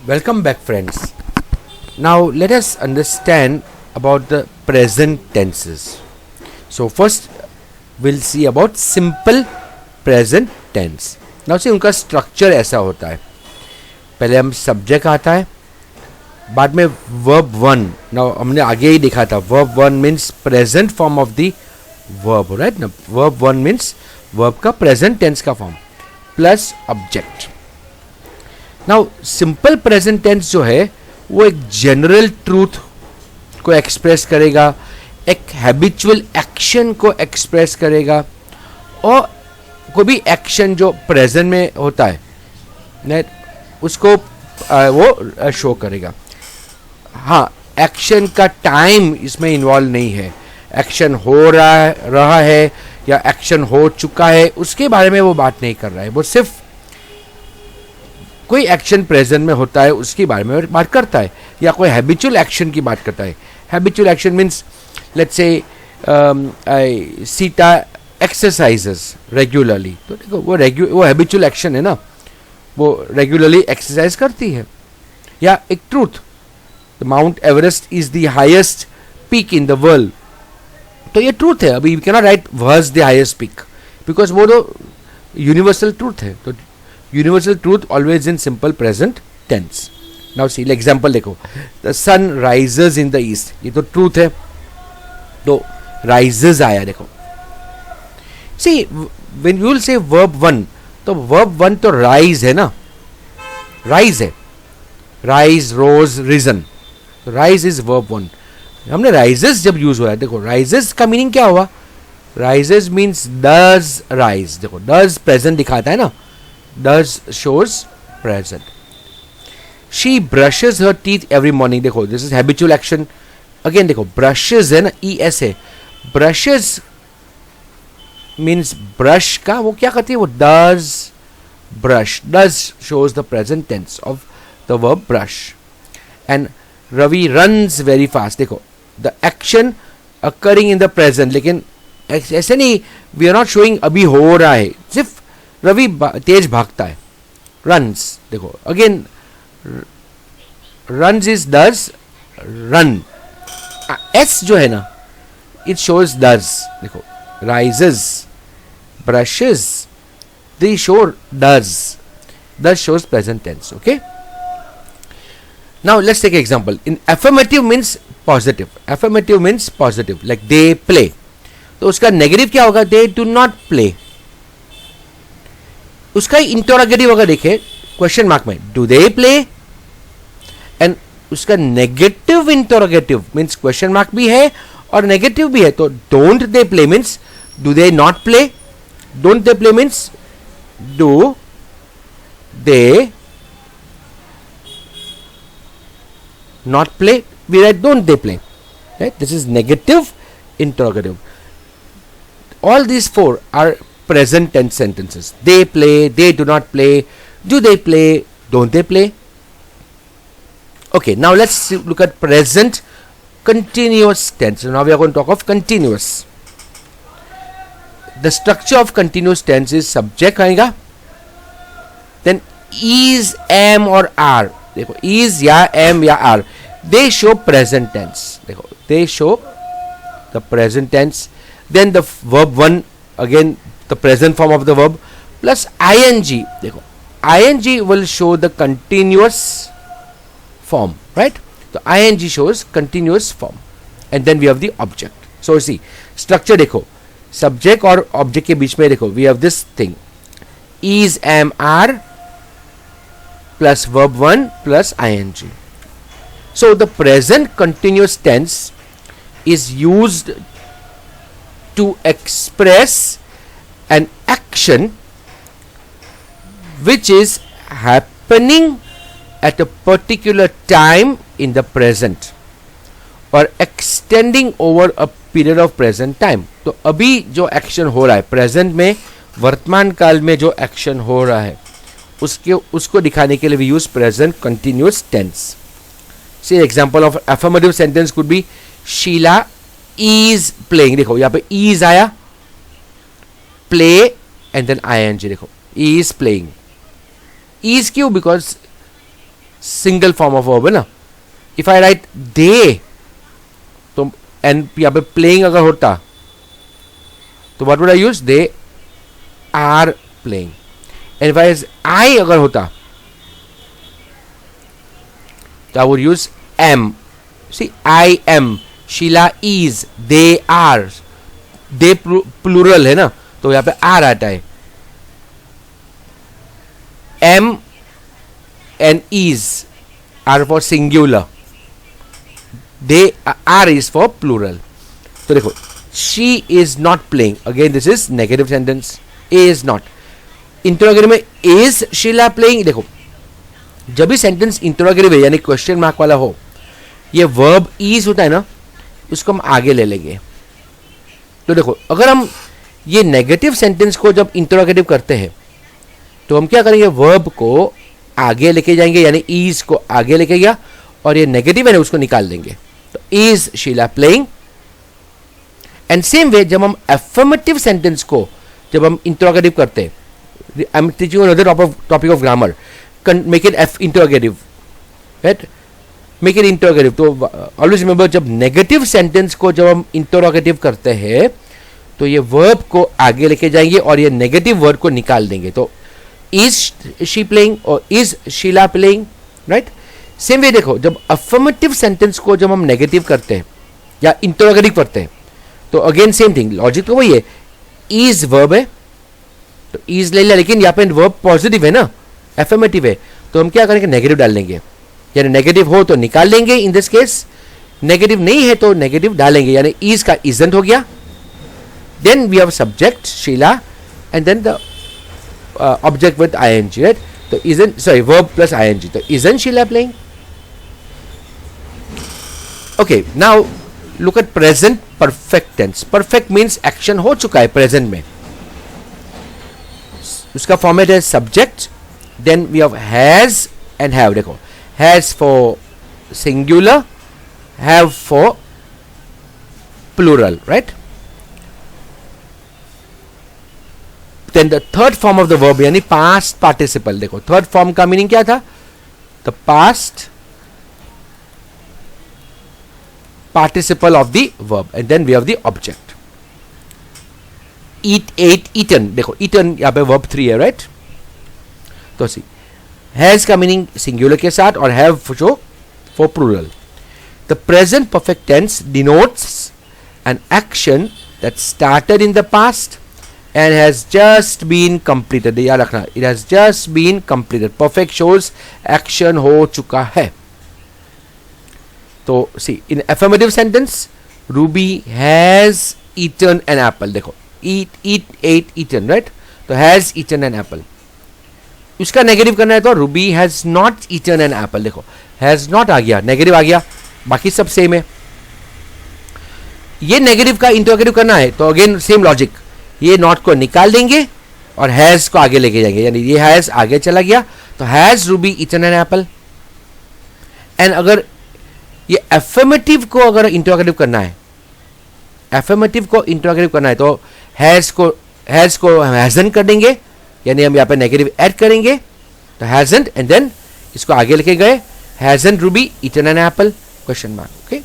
Welcome back, friends. Now, let us understand about the present tenses. So, first we'll see about simple present tense. Now, see उनका structure ऐसा होता है. पहले हम subject आता है, बाद में verb one. Now, हमने आगे ही देखा था verb one means present form of the verb, right? Now, verb one means verb का present tense का form plus object. Now simple present tense जो है वो एक जनरल ट्रूथ को एक्सप्रेस करेगा, एक हैबिचुअल एक्शन को एक्सप्रेस करेगा और कोई भी एक्शन जो प्रेजेंट में होता है उसको वो शो करेगा. हाँ, एक्शन का टाइम इसमें इन्वॉल्व नहीं है. एक्शन हो रहा है या एक्शन हो चुका है उसके बारे में वो बात नहीं कर रहा है. वो सिर्फ कोई एक्शन प्रेजेंट में होता है उसके बारे में बात करता है या कोई हैबिचुअल एक्शन की बात करता है. Habitual action means let's say Sita exercises regularly, तो देखो वो हैबिचुअल एक्शन है ना, वो रेगुलरली एक्सरसाइज करती है. या एक truth, the Mount Everest is the highest peak in the world, तो ये ट्रूथ है. अभी we can not write was the highest peak because वो तो यूनिवर्सल ट्रूथ है. तो universal truth always in simple present tense. Now see example देखो, the sun rises in the east, ये तो ट्रूथ है, तो राइजेस आया. देखो see when you will say verb one, तो वर्ब वन तो राइज है ना, राइज है, राइज रोज रिजन, तो राइज इज वर्ब वन. हमने राइजेस जब यूज हुआ है, देखो राइजेस का मीनिंग क्या हुआ, राइजेस मीन्स डज राइज. देखो डज प्रेजेंट दिखाता है ना, does shows present. She brushes her teeth every morning. देखो this is habitual action. Again देखो brushes है ना, es है. Brushes means brush का वो क्या करती है, वो does brush. Does shows the present tense of the verb brush. And Ravi runs very fast. देखो the action occurring in the present, लेकिन ऐसे नहीं, we are not showing अभी हो रहा है, सिर्फ रवि तेज भागता है. रन्स, देखो again runs is does run. S जो है ना, इट शोज डज. देखो rises, brushes, they show does. Does shows present tense. Okay, now let's take example. In affirmative means positive. Affirmative means positive, like they play, तो उसका negative क्या होगा, they do not play. उसका interrogative अगर देखे question mark में, do they play, and उसका negative interrogative means question mark भी है और नेगेटिव भी है. तो don't they play means do they not play. Don't they play means do they not play. We write don't they play, right. This is negative interrogative. All these four are present tense sentences. They play, they do not play, do they play, don't they play. Okay, now let's look at present continuous tense. So now we are going to talk of continuous. The structure of continuous tense is subject आएगा, then is, am or are. देखो is या am या are, they show present tense. देखो they show the present tense. Then the verb one, again the present form of the verb plus ing. देखो ing will show the continuous form, right? So ing shows continuous form, and then we have the object. So see structure देखो, subject और object के बीच में देखो we have this thing, is, am, are plus verb one plus ing. So the present continuous tense is used to express an action which is happening at a particular time in the present or extending over a period of present time. तो अभी जो action हो रहा है present में, वर्तमान काल में जो एक्शन हो रहा है उसको दिखाने के लिए we use present continuous tense. See example of affirmative sentence could be Sheila is playing. देखो यहाँ पे is आया, play and then ing. देखो is playing. is क्यों, because single form of verb है ना. इफ आई राइट दे, तो and यहाँ पे प्लेइंग अगर होता तो what would I use? They are playing. And if I अगर होता तो I would use am. See I am, Sheila is, they are. They plural है ना, तो यहां पे आर आता है. Am and is are for singular, they are is for plural. तो देखो, she is not playing, again this is negative sentence. Is not. Interrogative में इज शीला प्लेइंग. देखो, जब भी सेंटेंस इंटरोगेटिव है यानी क्वेश्चन मार्क वाला हो, ये वर्ब इज होता है ना, उसको हम आगे ले लेंगे. तो देखो, अगर हम ये नेगेटिव सेंटेंस को जब इंटरोगेटिव करते हैं तो हम क्या करेंगे? वर्ब को आगे लेके जाएंगे, यानी इज को आगे लेके गया और ये नेगेटिव है ना, उसको निकाल देंगे. तो is Sheila playing. And same way जब हम एफर्मेटिव सेंटेंस को जब हम इंटरोगेटिव करते हैं, I am teaching another topic of grammar, make it F interrogative, right? Make it interrogative. तो ऑलवेज रिमेंबर, जब नेगेटिव सेंटेंस को जब हम इंटरोगेटिव करते हैं तो ये वर्ब को आगे लेके जाएंगे और ये नेगेटिव वर्ड को निकाल देंगे. तो इज शी प्लेइंग और is Sheila playing, right? Same way देखो, जब अफर्मेटिव सेंटेंस को जब हम नेगेटिव करते हैं या इंटरोगेटिव करते हैं तो अगेन सेम थिंग, लॉजिक तो वही है. इज वर्ब है तो इज ले लिया, लेकिन यहाँ पे वर्ब पॉजिटिव है ना, अफर्मेटिव है, तो हम क्या करेंगे? नेगेटिव डाल लेंगे. यानी नेगेटिव हो तो निकाल लेंगे. इन दिस केस नेगेटिव नहीं है तो नेगेटिव डालेंगे, यानी इज का इजंट हो गया. Then we have subject Sheela and then the object with I N G, right? तो isn't, sorry, verb plus I N G, तो isn't Sheela playing. Okay, now look at present perfect tense. Perfect means action हो चुका है प्रेजेंट में. उसका फॉर्मेट है subject, then we have has and have. देखो, has for singular, have for plural, right? Then the third form of the verb यानी past participle. देखो, third form का मीनिंग क्या था? The past participle of the verb, and then we have the object. Eat, ate, eaten. देखो, eaten यहाँ पे verb 3 है, right? तो सी हैज का मीनिंग सिंगुलर के साथ और हैव जो for plural. The present perfect tense denotes an action that started in the past and has just been completed. याद रखना, it has just been completed. Perfect shows action हो चुका है. तो see, in affirmative sentence, Ruby has eaten an apple. देखो, eat, ate, eaten, right? तो has eaten an apple. उसका negative करना है तो Ruby has not eaten an apple. देखो, हैज नॉट आ गया, नेगेटिव आ गया, बाकी सब सेम है. ये नेगेटिव का इंटरोगेटिव करना है तो अगेन सेम लॉजिक, ये नॉट को निकाल देंगे और हैज को आगे लेके जाएंगे, यानी ये हैज आगे चला गया तो has Ruby eaten an apple. And अगर ये एफर्मेटिव को अगर इंटरोगेटिव करना है, एफर्मेटिव को इंटरोगेटिव करना है तो हैज को हैजन कर देंगे, यानी हम यहाँ पे नेगेटिव ऐड करेंगे. तो हैजंट एंड देन इसको आगे लेके गए, hasn't Ruby eaten an apple, question mark. Okay,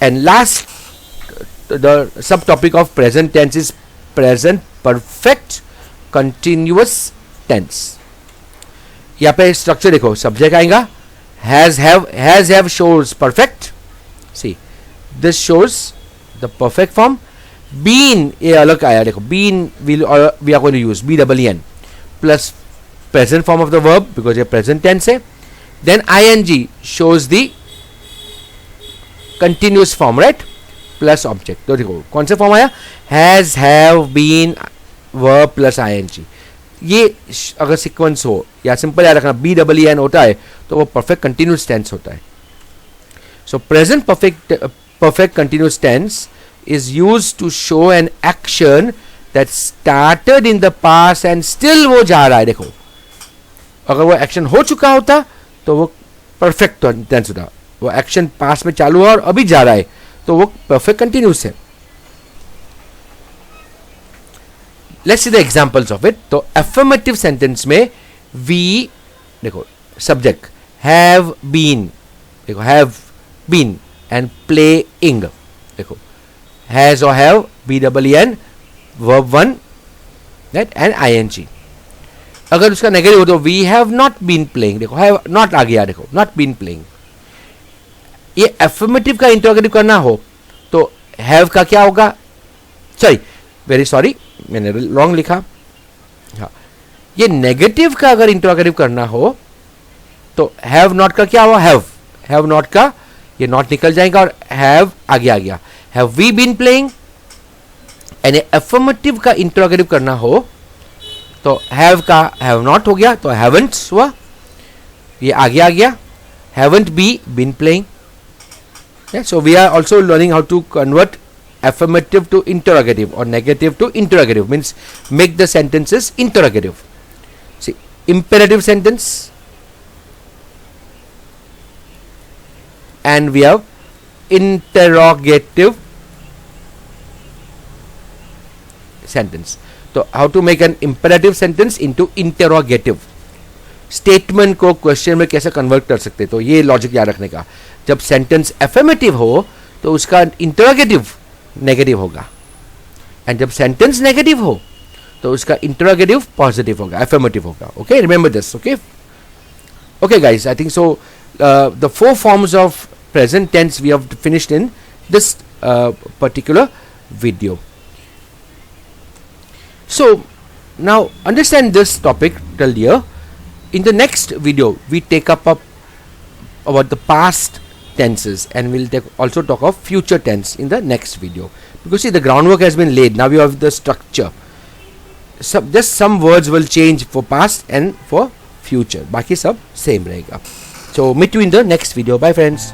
and last the subtopic of present tense is present perfect continuous tense. यहाँ पे स्ट्रक्चर देखो, सब्जेक्ट आएगा, has have shows perfect. See, this shows the perfect form. Been ये अलग आया, देखो, been we are going to use BEEN plus present form of the verb because ये present tense है. Then ING shows the continuous form, right? Plus object. तो देखो कौन सा फॉर्म आया? Has, have, been, verb plus ING. ये अगर sequence हो या सिंपल याद रखना BEEN होता है तो वो परफेक्ट कंटिन्यूअस टेंस होता है. So present perfect continuous tense is used to show an action that started in the past and still वो जा रहा है. देखो, अगर वो एक्शन हो चुका होता तो वो परफेक्ट टेंस होता. वो एक्शन पास्ट में चालू है और अभी जा रहा है तो वो परफेक्ट कंटिन्यूस है. Let's see the examples of it. तो अफर्मेटिव सेंटेंस में वी, देखो, subject have been, देखो have been and playing, देखो has or have B-E-E-N verb 1 that and ing. अगर उसका नेगेटिव हो तो we have not been playing, देखो हैव नॉट आ गया, देखो नॉट बीन प्लेइंग. ये एफर्मेटिव का इंटरोगेटिव करना हो तो हैव का क्या होगा, सॉरी वेरी सॉरी मैंने रॉन्ग लिखा. हाँ, ये नेगेटिव का अगर इंटरोगेटिव करना हो तो हैव नॉट का क्या हुआ, हैव नॉट का ये नॉट निकल जाएगा और हैव आगे आ गया. Have we been playing. And affirmative का इंटरोगेटिव करना हो तो हैव का हैव नॉट हो गया तो हैवंट हुआ, ये आगे आ गया. Haven't be been playing. So we are also learning how to convert affirmative to interrogative or negative to interrogative, means make the sentences interrogative. See, imperative sentence and we have interrogative sentence. So how to make an imperative sentence into interrogative. Statement को question में कैसे convert कर सकते, तो ये logic याद रखने का. जब सेंटेंस एफर्मेटिव हो तो उसका इंटरोगेटिव नेगेटिव होगा, एंड जब सेंटेंस नेगेटिव हो तो उसका इंटरोगेटिव पॉजिटिव होगा, एफर्मेटिव होगा. Okay, remember this. Okay okay guys, I think so the 4 forms of present tense we have finished in this particular video. So now understand this topic till here. In the next video we take up about the past tenses, and we'll also talk of future tense in the next video, because see the groundwork has been laid. Now we have the structure. Just some words will change for past and for future, बाकी सब same रहेगा. So meet you in the next video. Bye friends.